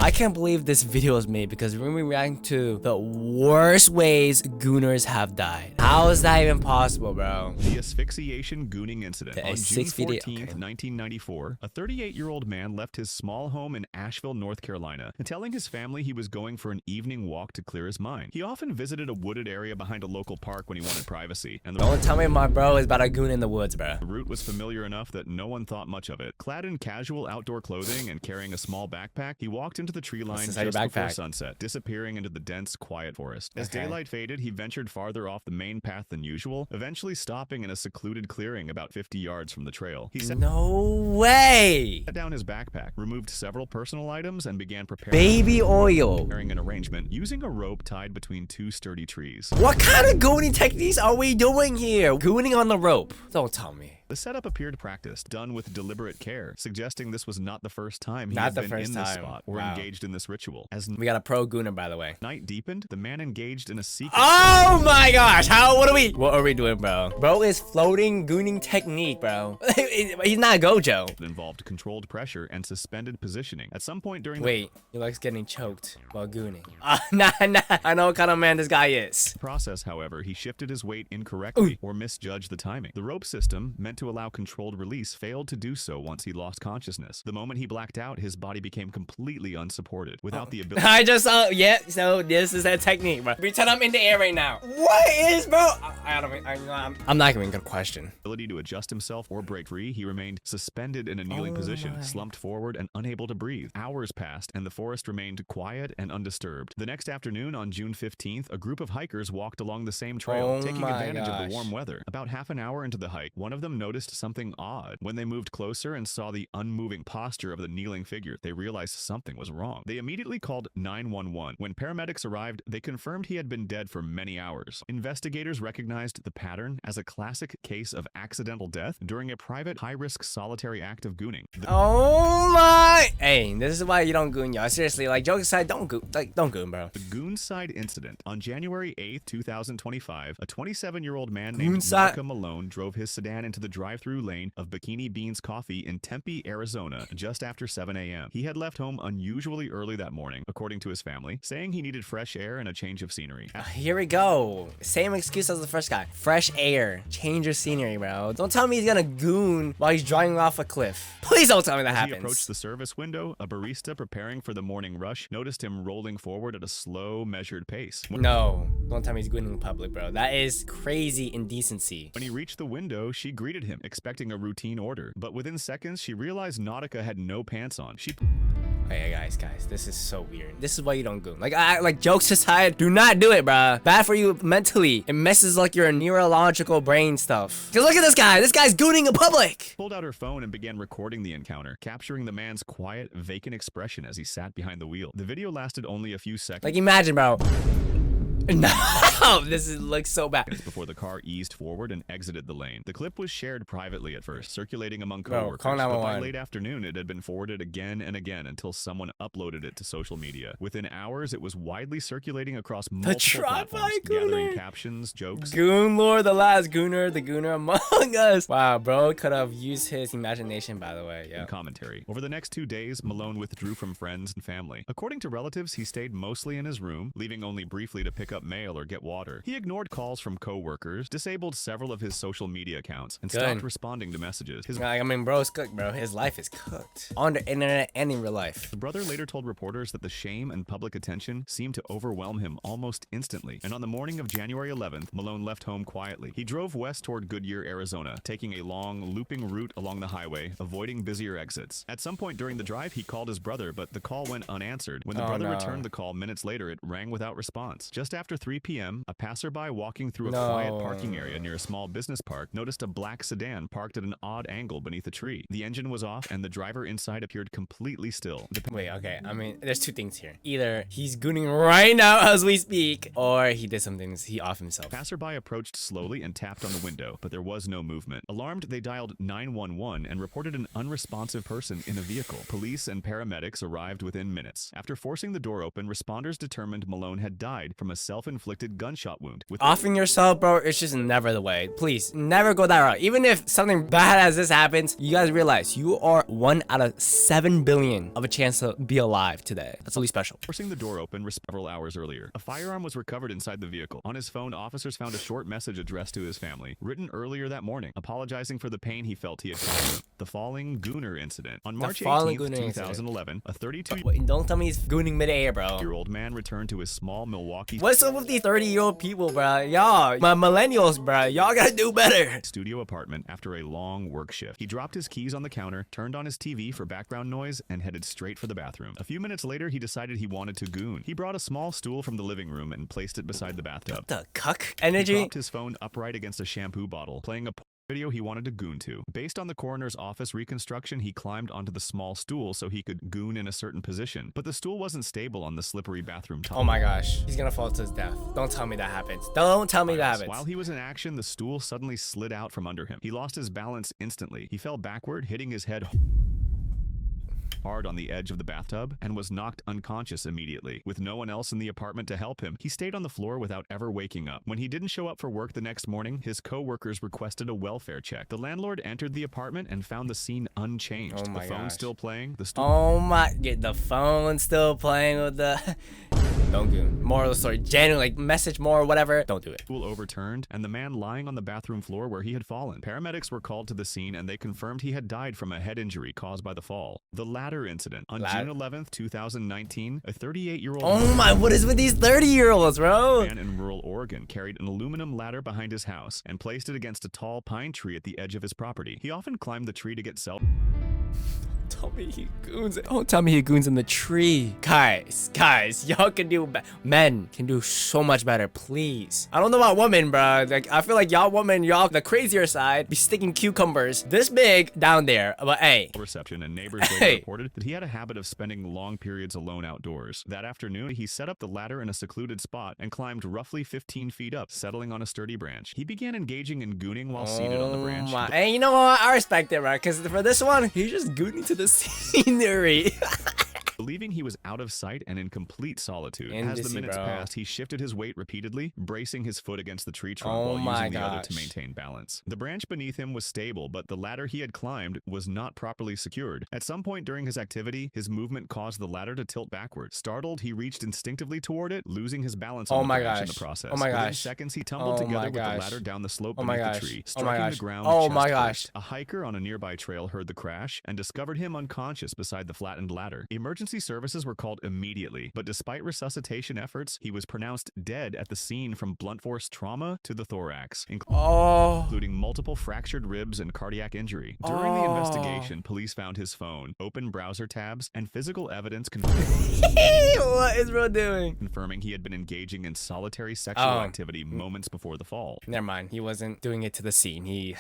I can't believe this video was made because we're reacting to the worst ways Gooners have died. How is that even possible, bro? The asphyxiation gooning incident. On June 14th, okay. 1994, a 38-year-old man left his small home in Asheville, North Carolina, telling his family he was going for an evening walk to clear his mind. He often visited a wooded area behind a local park when he wanted privacy, and Don't tell me my bro is about to goon in the woods, bro. the route was familiar enough that no one thought much of it. Clad in casual outdoor clothing and carrying a small backpack, he walked into the tree line just before sunset, disappearing into the dense, quiet forest. As daylight faded, he ventured farther off the main path than usual, eventually stopping in a secluded clearing about 50 yards from the trail. He set down his backpack, removed several personal items, and began preparing an arrangement using a rope tied between two sturdy trees. What kind of gooning techniques are we doing here? Gooning on the rope. Don't tell me. The setup appeared practiced, done with deliberate care, suggesting this was not the first time he had been in this spot or engaged in this ritual. As we got a pro gooner, by the way. Night deepened, the man engaged in a secret. Oh my gosh! What are we doing, bro? Bro is floating gooning technique, bro. He's not Gojo. It involved controlled pressure and suspended positioning. At some point during he likes getting choked while gooning. Nah. I know what kind of man this guy is. Process, however, he shifted his weight incorrectly or misjudged the timing. The rope system, meant to allow controlled release, failed to do so once he lost consciousness. The moment he blacked out, his body became completely unsupported, without the ability. I just saw, yeah, so this is that technique, bro. Pretend I'm in the air right now. What is, bro? I'm not even gonna question. Ability to adjust himself or break free, he remained suspended in a kneeling position, slumped forward and unable to breathe. Hours passed, and the forest remained quiet and undisturbed. The next afternoon, on June 15th, a group of hikers walked along the same trail, taking advantage of the warm weather. About half an hour into the hike, one of them noticed something odd. When they moved closer and saw the unmoving posture of the kneeling figure, they realized something was wrong. They immediately called 911. When paramedics arrived, they confirmed he had been dead for many hours. Investigators recognized the pattern as a classic case of accidental death during a private, high-risk solitary act of gooning. Oh my! Hey, this is why you don't goon, y'all. Seriously, like, jokes aside, don't goon, bro. The Goonside incident. On January 8th, 2025, a 27-year-old man named Monica Malone drove his sedan into the drive-through lane of Bikini Beans Coffee in Tempe, Arizona, just after 7 a.m. He had left home unusually early that morning, according to his family, saying he needed fresh air and a change of scenery. Here we go. Same excuse as the first guy. Fresh air. Change of scenery, bro. Don't tell me he's gonna goon while he's driving off a cliff. Please don't tell me that happens. As he approached the service window, a barista preparing for the morning rush noticed him rolling forward at a slow, measured pace. No. Don't tell me he's gooning in public, bro. That is crazy indecency. When he reached the window, she greeted him, expecting a routine order. But within seconds, she realized Nautica had no pants on. Hey guys, this is so weird. This is why you don't goon. Like jokes aside, do not do it, bruh. Bad for you mentally. It messes like your neurological brain stuff. Cause look at this guy. This guy's gooning in public. Pulled out her phone and began recording the encounter, capturing the man's quiet, vacant expression as he sat behind the wheel. The video lasted only a few seconds. Like, imagine, bro. No, looks so bad. Before the car eased forward and exited the lane. The clip was shared privately at first, circulating among coworkers. But by late afternoon, it had been forwarded again and again until someone uploaded it to social media. Within hours, it was widely circulating across multiple platforms, gathering captions, jokes. Goon Lord, the last gooner, the gooner among us. Wow, bro could have used his imagination, by the way. Yeah. And commentary. Over the next 2 days, Malone withdrew from friends and family. According to relatives, he stayed mostly in his room, leaving only briefly to pick up mail or get water. He ignored calls from co-workers, disabled several of his social media accounts, and stopped responding to messages. Bro's cooked, bro. His life is cooked. On the internet and in real life. The brother later told reporters that the shame and public attention seemed to overwhelm him almost instantly. And on the morning of January 11th, Malone left home quietly. He drove west toward Goodyear, Arizona, taking a long, looping route along the highway, avoiding busier exits. At some point during the drive, he called his brother, but the call went unanswered. When the brother returned the call minutes later, it rang without response. Just after 3 p.m., a passerby walking through a quiet parking area near a small business park noticed a black sedan parked at an odd angle beneath a tree. The engine was off, and the driver inside appeared completely still. Wait, okay. I mean, there's two things here. Either he's gooning right now as we speak, or he did some things. He off himself. Passerby approached slowly and tapped on the window, but there was no movement. Alarmed, they dialed 911 and reported an unresponsive person in a vehicle. Police and paramedics arrived within minutes. After forcing the door open, responders determined Malone had died from a self-inflicted gunshot wound. With Offing yourself, bro, it's just never the way. Please, never go that route. Even if something bad as this happens, you guys realize you are 1 out of 7 billion of a chance to be alive today. That's really special. Forcing the door open several hours earlier. A firearm was recovered inside the vehicle. On his phone, officers found a short message addressed to his family, written earlier that morning, apologizing for the pain he felt he had caused them. The falling Gooner incident. On March 18th, 2011, a 32- Wait, don't tell me he's gooning mid-air, bro. year-old man returned to his small Milwaukee What's up with these 30-year-old people, bro? Y'all, my millennials, bro. Y'all gotta do better. studio apartment after a long work shift. He dropped his keys on the counter, turned on his TV for background noise, and headed straight for the bathroom. A few minutes later, he decided he wanted to goon. He brought a small stool from the living room and placed it beside the bathtub. The cuck energy. He dropped his phone upright against a shampoo bottle, playing a video he wanted to goon to. Based on the coroner's office reconstruction, he climbed onto the small stool so he could goon in a certain position, but the stool wasn't stable on the slippery bathroom tile. Oh my gosh, he's gonna fall to his death. Don't tell me that happens. Don't tell me that happens. While he was in action, the stool suddenly slid out from under him. He lost his balance instantly. He fell backward, hitting his head hard on the edge of the bathtub and was knocked unconscious immediately. With no one else in the apartment to help him, he stayed on the floor without ever waking up. When he didn't show up for work the next morning, his co-workers requested a welfare check. The landlord entered the apartment and found the scene unchanged. Oh my the phone gosh. still playing. Oh my, the phone still playing with the... Don't goon. Moral of the story, genuinely, like, message more, whatever. Don't do it. Stool overturned, and the man lying on the bathroom floor where he had fallen. Paramedics were called to the scene, and they confirmed he had died from a head injury caused by the fall. The ladder incident. On June 11th, 2019, a 38-year-old... Oh my, what is with these 30-year-olds, bro? Man in rural Oregon carried an aluminum ladder behind his house and placed it against a tall pine tree at the edge of his property. He often climbed the tree to get Tell me he goons. Don't tell me he goons in the tree. Guys, y'all can do men can do so much better, please. I don't know about women, bro. Like, I feel like y'all women, y'all the crazier side, be sticking cucumbers this big down there. But hey. Reception, and neighbors later reported that he had a habit of spending long periods alone outdoors. That afternoon, he set up the ladder in a secluded spot and climbed roughly 15 feet up, settling on a sturdy branch. He began engaging in gooning while seated on the branch. Hey, you know what? I respect it, bro. Because for this one, he's just gooning to the scenery. Believing he was out of sight and in complete solitude. As the minutes passed, he shifted his weight repeatedly, bracing his foot against the tree trunk while using the other to maintain balance. The branch beneath him was stable, but the ladder he had climbed was not properly secured. At some point during his activity, his movement caused the ladder to tilt backward. Startled, he reached instinctively toward it, losing his balance on the branch in the process. Within seconds, he tumbled together with the ladder down the slope beneath the tree, striking the ground chest first. A hiker on a nearby trail heard the crash and discovered him unconscious beside the flattened ladder. Emergency services were called immediately, but despite resuscitation efforts, he was pronounced dead at the scene from blunt force trauma to the thorax, including multiple fractured ribs and cardiac injury. During the investigation, police found his phone, open browser tabs, and physical evidence What is bro doing? Confirming he had been engaging in solitary sexual activity moments before the fall. Never mind, he wasn't doing it to the scene.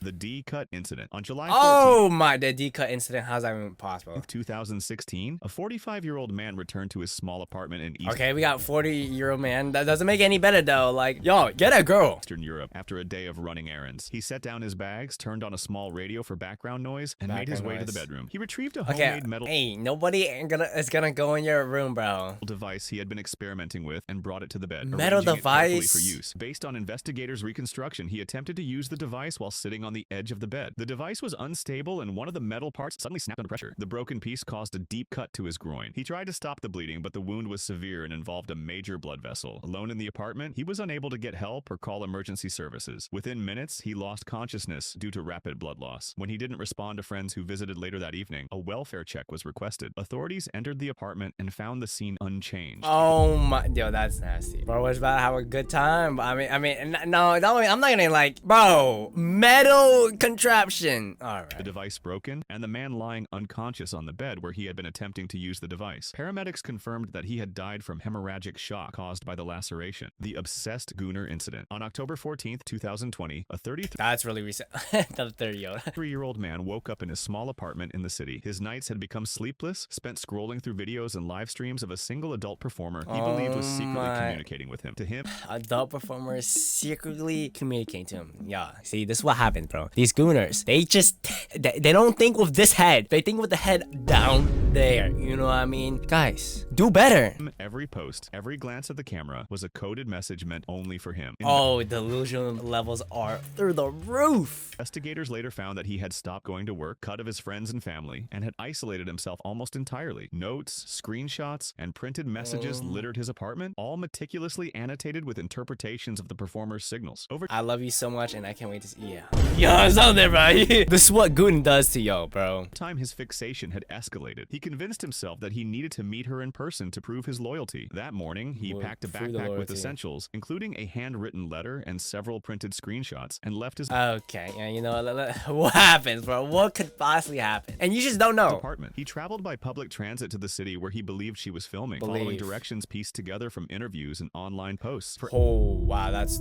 The D-cut incident. On July 14th, oh my, the D-cut incident, how's that even possible? 2016, a 45-year-old man returned to his small apartment in East... Okay, we got 40-year-old man. That doesn't make it any better though. Like, yo, get a girl. Eastern Europe after a day of running errands. He set down his bags, turned on a small radio for background noise, and made his way to the bedroom. He retrieved a homemade metal... Hey, nobody is gonna go in your room, bro. ...device he had been experimenting with and brought it to the bed. Metal device? For use. Based on investigators' reconstruction, he attempted to use the device while sitting on the edge of the bed. The device was unstable and one of the metal parts suddenly snapped under pressure. The broken piece caused a deep cut to his groin. He tried to stop the bleeding, but the wound was severe and involved a major blood vessel. Alone in the apartment, he was unable to get help or call emergency services. Within minutes, he lost consciousness due to rapid blood loss. When he didn't respond to friends who visited later that evening, a welfare check was requested. Authorities entered the apartment and found the scene unchanged. Oh my, yo, that's nasty. Bro was about to have a good time. I mean, no, I'm not gonna like, bro, metal contraption. All right. The device broken, and the man lying unconscious on the bed where he had been attempting to use the device. Paramedics confirmed that he had died from hemorrhagic shock caused by the laceration. The obsessed Gooner incident. On October 14th, 2020, a 33... That's really recent. The 30-year-old man woke up in his small apartment in the city. His nights had become sleepless, spent scrolling through videos and live streams of a single adult performer he believed was secretly communicating with him. To him, adult performer is secretly communicating to him. Yeah, see, this is what happens. happens, bro. These Gooners, they don't think with this head. They think with the head down there. You know what I mean? Guys, do better. Every post, every glance at the camera was a coded message meant only for him. Oh, delusional levels are through the roof. Investigators later found that he had stopped going to work, cut of his friends and family, and had isolated himself almost entirely. Notes, screenshots, and printed messages littered his apartment, all meticulously annotated with interpretations of the performer's signals. I love you so much, and I can't wait to see. Yo, it's out there, bro. This is what Goon does to yo, bro. Over time, his fixation had escalated. He convinced himself that he needed to meet her in person to prove his loyalty. That morning, he packed a backpack with essentials, including a handwritten letter and several printed screenshots, and left his Okay, yeah, you know what happens, bro? What could possibly happen? And you just don't know. Apartment. He traveled by public transit to the city where he believed she was filming, following directions pieced together from interviews and online posts. Oh wow, that's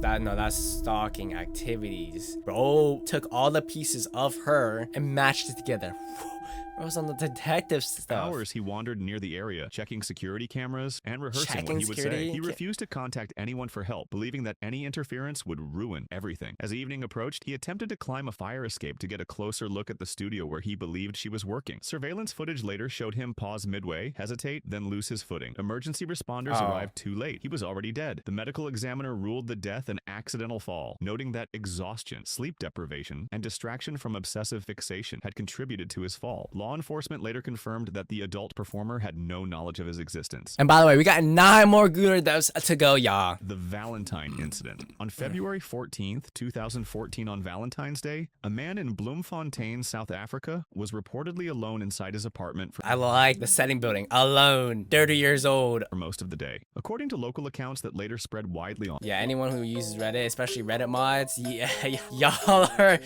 stalking activities. Bro took all the pieces of her and matched it together. Bro was on the detective stuff. Hours he wandered near the area, checking security cameras and rehearsing what he would say. He refused to contact anyone for help, believing that any interference would ruin everything. As evening approached, he attempted to climb a fire escape to get a closer look at the studio where he believed she was working. Surveillance footage later showed him pause midway, hesitate, then lose his footing. Emergency responders arrived too late. He was already dead. The medical examiner ruled the death an accidental fall, noting that exhaustion, sleep deprivation, and distraction from obsessive fixation had contributed to his fall. Law enforcement later confirmed that the adult performer had no knowledge of his existence. And by the way, we got 9 more Gooner deaths to go, y'all. The Valentine incident. On February 14th, 2014, on Valentine's Day, a man in Bloemfontein, South Africa, was reportedly alone inside his apartment I like the setting building. Alone, 30 years old. For most of the day. According to local accounts that later spread widely on. Yeah, anyone who uses Reddit, especially Reddit mods, y'all are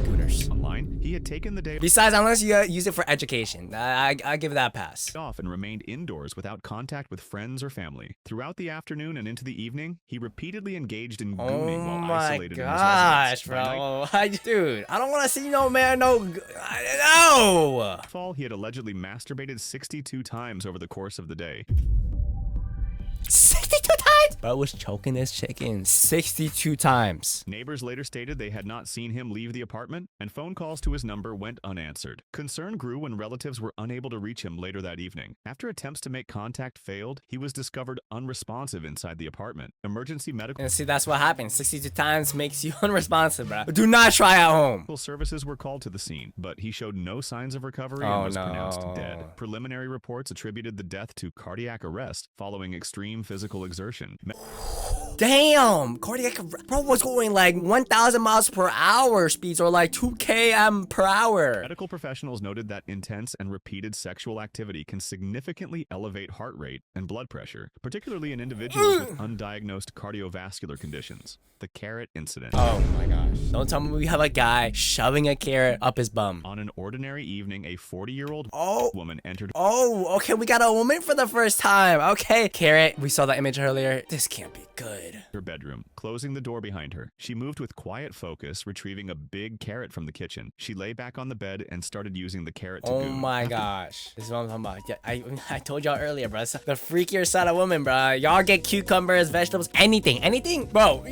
Gooners. Online, he had taken the day Besides, unless you use it for education, I give that a pass. off and remained indoors without contact with friends or family. Throughout the afternoon and into the evening, he repeatedly engaged in gooning while isolated in his residence. Bro. Dude, I don't want to see no man, no. Fall, he had allegedly masturbated 62 times over the course of the day. 62 times? Bro was choking his chicken 62 times. Neighbors later stated they had not seen him leave the apartment, and phone calls to his number went unanswered. Concern grew when relatives were unable to reach him later that evening. After attempts to make contact failed, he was discovered unresponsive inside the apartment. Emergency medical And see, that's what happens. 62 times makes you unresponsive, bro. Do not try at home. services were called to the scene, but he showed no signs of recovery and was pronounced dead. Preliminary reports attributed the death to cardiac arrest following extreme physical exertion. Damn, cardiac bro was going like 1,000 miles per hour speeds, or like 2 km per hour. Medical professionals noted that intense and repeated sexual activity can significantly elevate heart rate and blood pressure, particularly in individuals with undiagnosed cardiovascular conditions. The carrot incident. Oh my gosh. Don't tell me we have a guy shoving a carrot up his bum. On an ordinary evening, a 40-year-old woman entered. Oh, okay, we got a woman for the first time. Okay, carrot. We saw that image earlier. This can't be good. Her bedroom, closing the door behind her. She moved with quiet focus, retrieving a big carrot from the kitchen. She lay back on the bed and started using the carrot to goon. Oh my gosh. This is what I'm talking about. Yeah, I told y'all earlier, bro. The freakier side of women, bro. Y'all get cucumbers, vegetables, anything. Bro,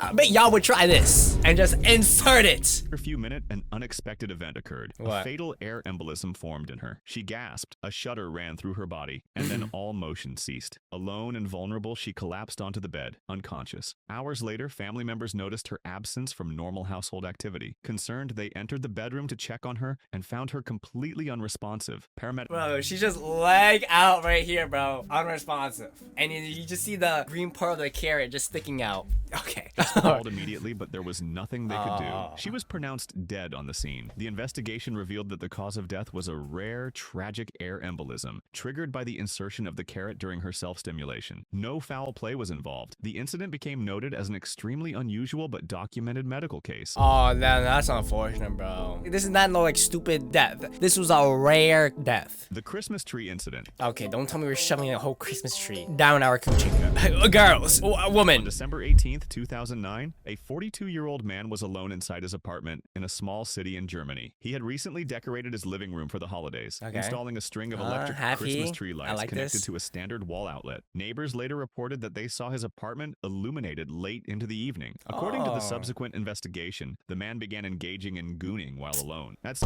I bet y'all would try this and just insert it. For a few minutes, an unexpected event occurred. What? A fatal air embolism formed in her. She gasped. A shudder ran through her body, and then all motion ceased. Alone and vulnerable, she collapsed onto the bed, unconscious. Hours later, family members noticed her absence from normal household activity. Concerned, they entered the bedroom to check on her and found her completely unresponsive. Paramedics. Bro, she's just leg out right here, bro. Unresponsive. And you just see the green part of the carrot just sticking out. Okay. Called immediately, but there was nothing they could do. She was pronounced dead on the scene. The investigation revealed that the cause of death was a rare, tragic air embolism, triggered by the insertion of the carrot during her self-stimulation. No foul play was involved. The incident became noted as an extremely unusual but documented medical case. Oh, that's unfortunate, bro. This is not no like stupid death. This was a rare death. The Christmas tree incident. Okay, don't tell me we're shoving a whole Christmas tree down our coochie. Girls, a woman. On December 18th, 2009, a 42-year-old man was alone inside his apartment in a small city in Germany. He had recently decorated his living room for the holidays, installing a string of electric Christmas tree lights connected to a standard wall outlet. Neighbors later reported that they saw his apartment illuminated late into the evening. According to the subsequent investigation, the man began engaging in gooning while alone. That's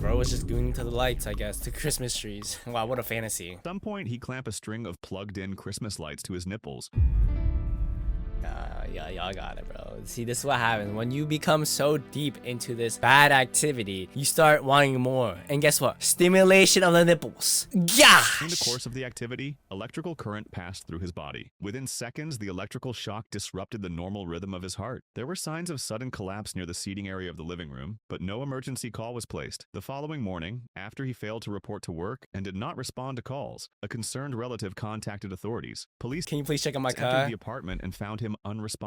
Bro was just gooning to the lights, I guess, to Christmas trees. Wow, what a fantasy. At some point, he clamped a string of plugged-in Christmas lights to his nipples. Yeah, y'all got it, bro. See, this is what happens when you become so deep into this bad activity. You start wanting more, and guess what? Stimulation of the nipples. Gosh! In the course of the activity, electrical current passed through his body. Within seconds, the electrical shock disrupted the normal rhythm of his heart. There were signs of sudden collapse near the seating area of the living room, but no emergency call was placed. The following morning, after he failed to report to work and did not respond to calls, a concerned relative contacted authorities. Police Can you please check on my entered car? the apartment and found him unresponsive.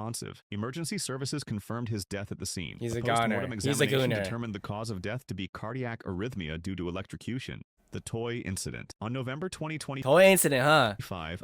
Emergency services confirmed his death at the scene. He's a Postmortem goner. He's a examination gooner. determined the cause of death to be cardiac arrhythmia due to electrocution. The toy incident. On November 2025, Toy incident, huh?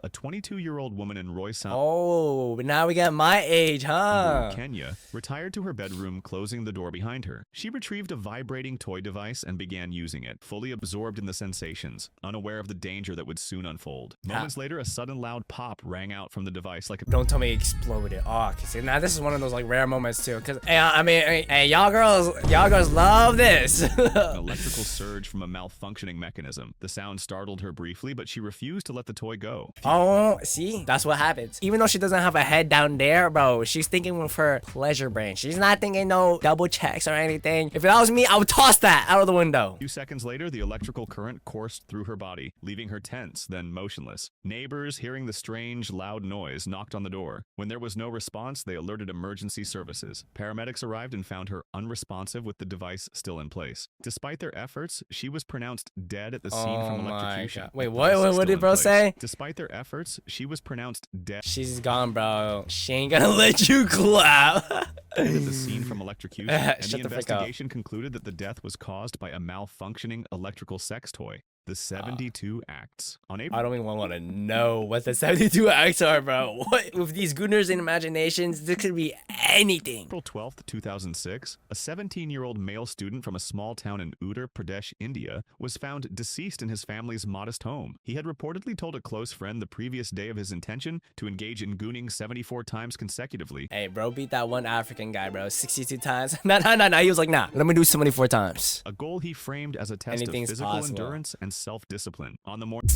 a 22-year-old woman in Roystown, Oh, but now we got my age, huh? Kenya, retired to her bedroom, closing the door behind her. She retrieved a vibrating toy device and began using it, fully absorbed in the sensations, unaware of the danger that would soon unfold. Moments later, a sudden loud pop rang out from the device like a Don't tell me it exploded. Oh, see, now this is one of those like rare moments too. Cause I mean, hey, y'all girls love this. an electrical surge from a malfunctioning mechanism. The sound startled her briefly, but she refused to let the toy go. Oh, see, that's what happens. Even though she doesn't have a head down there, bro, she's thinking with her pleasure brain. She's not thinking no double checks or anything. If that was me, I would toss that out of the window. A few seconds later, the electrical current coursed through her body, leaving her tense, then motionless. Neighbors, hearing the strange, loud noise, knocked on the door. When there was no response, they alerted emergency services. Paramedics arrived and found her unresponsive with the device still in place. Despite their efforts, she was pronounced dead at the scene from electrocution. Wait, With the what? device What still did in bro place. say? Despite their efforts, she was pronounced dead She's gone, bro. She ain't gonna let you clap. at the scene from electrocution, and Shut the the frick up. investigation concluded that the death was caused by a malfunctioning electrical sex toy. The 72 acts. On April I don't even want to know what the 72 acts are, bro. What? With these Gooners and imaginations, this could be anything. April 12th, 2006, a 17-year-old male student from a small town in Uttar Pradesh, India, was found deceased in his family's modest home. He had reportedly told a close friend the previous day of his intention to engage in gooning 74 times consecutively. Hey, bro, beat that one African guy, bro. 62 times. Nah. He was like, nah, let me do 74 times. A goal he framed as a test Anything's of physical possible. endurance and self-discipline. On the morning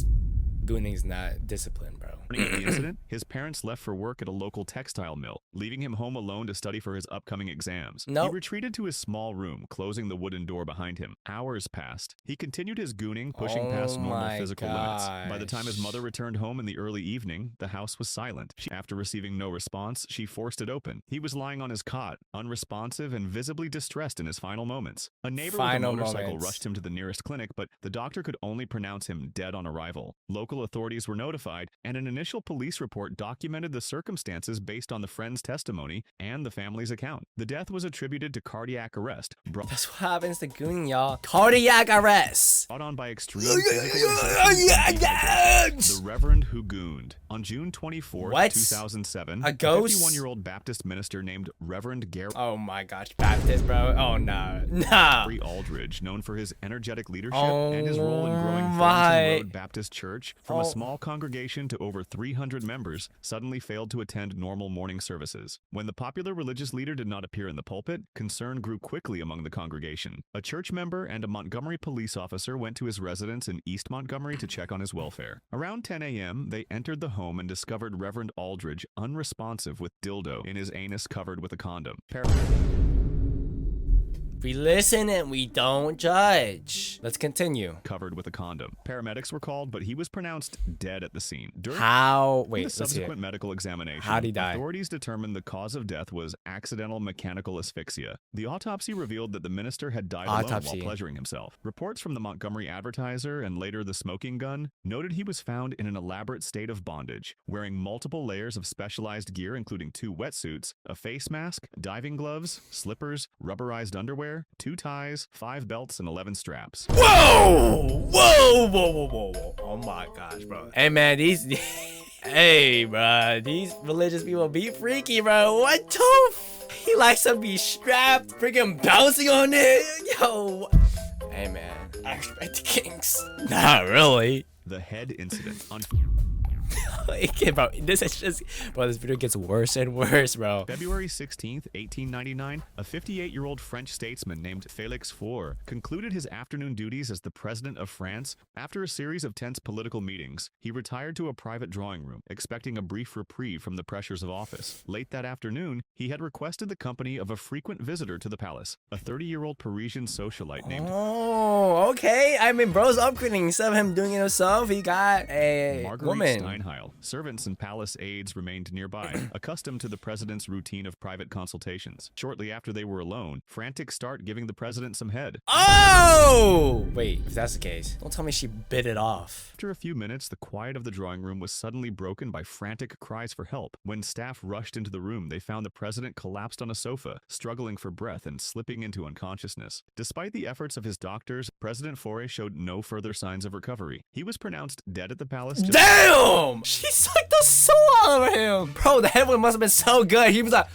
Gooning's not disciplined, bro. of the incident, his parents left for work at a local textile mill, leaving him home alone to study for his upcoming exams. Nope. He retreated to his small room, closing the wooden door behind him. Hours passed. He continued his gooning, pushing past normal my physical limits. By the time his gosh. mother returned home in the early evening, the house was silent. After receiving no response, she forced it open. He was lying on his cot, unresponsive and visibly distressed in his final moments. A neighbor with a Final motorcycle moments. rushed him to the nearest clinic, but the doctor could only pronounce him dead on arrival. Local authorities were notified, and an initial police report documented the circumstances based on the friend's testimony and the family's account. The death was attributed to cardiac arrest, brought That's what happens to gooning, y'all. Cardiac arrest. on by extreme physical exertion. The Reverend who gooned. On June 24, What? 2007, A ghost? 51-year-old Baptist minister named Reverend Gary Oh my gosh, Baptist, bro. Oh no. Nah. Aldridge, known for his energetic leadership Oh and his role in growing my- Thornton Road Baptist Church from Oh. a small congregation to over 300 members, suddenly failed to attend normal morning services. When the popular religious leader did not appear in the pulpit, concern grew quickly among the congregation. A church member and a Montgomery police officer went to his residence in East Montgomery to check on his welfare. Around 10 a.m., they entered the home and discovered Reverend Aldridge unresponsive with dildo in his anus covered with a condom. We listen and we don't judge. Let's continue. Covered with a condom. Paramedics were called, but he was pronounced dead at the scene. During How? the Wait, let's hear subsequent it. medical examination, How'd he die? authorities determined the cause of death was accidental mechanical asphyxia. The autopsy revealed that the minister had died alone Autopsy. while pleasuring himself. Reports from the Montgomery Advertiser and later the Smoking Gun noted he was found in an elaborate state of bondage, wearing multiple layers of specialized gear including 2 wetsuits, a face mask, diving gloves, slippers, rubberized underwear, 2 ties, 5 belts, and 11 straps. Whoa. Oh my gosh, bro. Hey man, these hey bro, these religious people be freaky, bro. What the he likes to be strapped, freaking bouncing on it. Yo. Hey man, I respect the kings. Not really. The head incident. Okay, bro, this is just, bro, this video gets worse and worse, bro. February 16th, 1899, a 58-year-old French statesman named Félix Faure concluded his afternoon duties as the president of France. After a series of tense political meetings, he retired to a private drawing room, expecting a brief reprieve from the pressures of office. Late that afternoon, he had requested the company of a frequent visitor to the palace, a 30-year-old Parisian socialite named... Oh, okay. I mean, bro's upgrading instead of him doing it himself. He got a Marguerite woman. Steinheil. Servants and palace aides remained nearby, accustomed to the president's routine of private consultations. Shortly after they were alone, frantics start giving the president some head. Oh! Wait, if that's the case, don't tell me she bit it off. After a few minutes, the quiet of the drawing room was suddenly broken by frantic cries for help. When staff rushed into the room, they found the president collapsed on a sofa, struggling for breath and slipping into unconsciousness. Despite the efforts of his doctors, President Faure showed no further signs of recovery. He was pronounced dead at the palace. Damn! She sucked the soul out of him. Bro, the headwind must have been so good. He was like,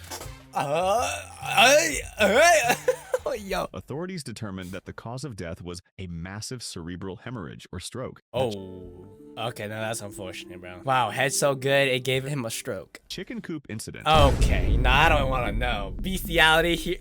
yo. Authorities determined that the cause of death was a massive cerebral hemorrhage or stroke. Oh, okay, now that's unfortunate, bro. Wow, head so good, it gave him a stroke. Chicken coop incident. Okay, nah, I don't want to know. Bestiality here.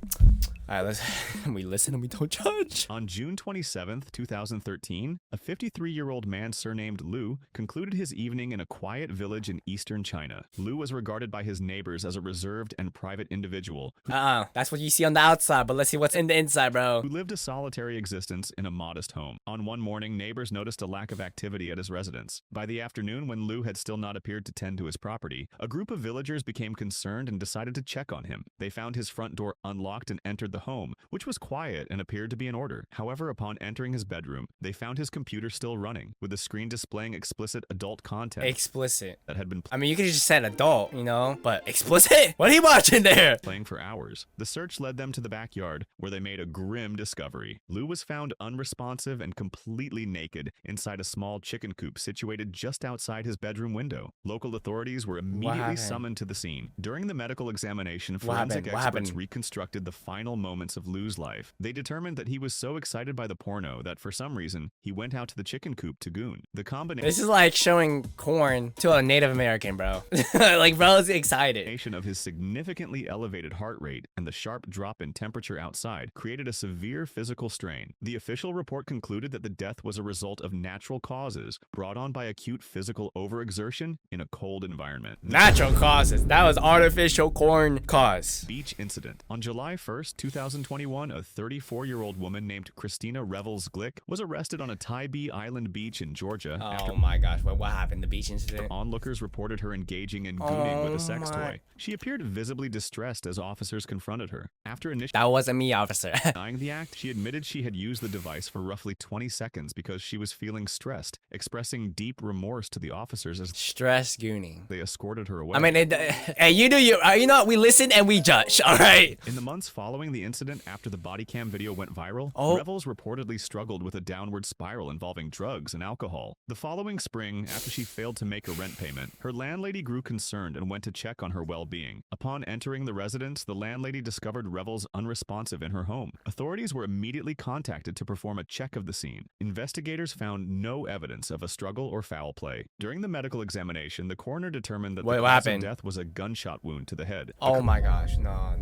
All right, we listen and we don't judge. On June 27th, 2013, a 53-year-old man surnamed Lu concluded his evening in a quiet village in eastern China. Lu was regarded by his neighbors as a reserved and private individual. That's what you see on the outside, but let's see what's in the inside, bro. Who lived a solitary existence in a modest home. On one morning, neighbors noticed a lack of activity at his residence. By the afternoon, when Lu had still not appeared to tend to his property, a group of villagers became concerned and decided to check on him. They found his front door unlocked and entered the home, which was quiet and appeared to be in order. However, upon entering his bedroom, they found his computer still running, with the screen displaying explicit adult content. Explicit. That had been I mean, you could have just said adult, you know, but explicit? What are you watching there? Playing for hours. The search led them to the backyard, where they made a grim discovery. Lu was found unresponsive and completely naked inside a small chicken coop situated just outside his bedroom window. Local authorities were immediately summoned to the scene. During the medical examination, forensic experts reconstructed the final moments of Lu's life. They determined that he was so excited by the porno that for some reason, he went out to the chicken coop to goon. The combination... This is like showing corn to a Native American, bro. Like, bro's excited. Of his significantly elevated heart rate and the sharp drop in temperature outside created a severe physical strain. The official report concluded that the death was a result of natural causes brought on by acute physical overexertion in a cold environment. Natural causes. That was artificial corn cause. Beach incident. On July 1st, 2021, a 34-year-old woman named Christina Revels Glick was arrested on a Tybee Island beach in Georgia. Oh my gosh, what happened? The beach incident? Onlookers reported her engaging in gooning with a sex toy. She appeared visibly distressed as officers confronted her. After initially That wasn't me, officer. denying the act, she admitted she had used the device for roughly 20 seconds because she was feeling stressed, expressing deep remorse to the officers as Stress gooning. they escorted her away. I mean, hey, you do you. You know what? We listen and we judge, all right? In the months following the incident, after the body cam video went viral, Revels reportedly struggled with a downward spiral involving drugs and alcohol. The following spring, after she failed to make a rent payment, her landlady grew concerned and went to check on her well-being. Upon entering the residence, the landlady discovered Revels unresponsive in her home. Authorities were immediately contacted to perform a check of the scene. Investigators found no evidence of a struggle or foul play. During the medical examination, the coroner determined that the cause of death was a gunshot wound to the head. Oh my gosh, no.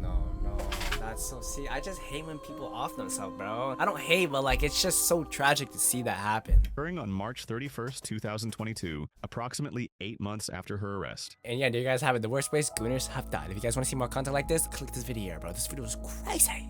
That's so, see, I just hate when people off themselves, bro. I don't hate, but like, it's just so tragic to see that happen. Occurring on March 31st, 2022, approximately 8 months after her arrest. And yeah, there you guys have it. The worst ways Gooners have died. If you guys want to see more content like this, click this video, bro. This video is crazy.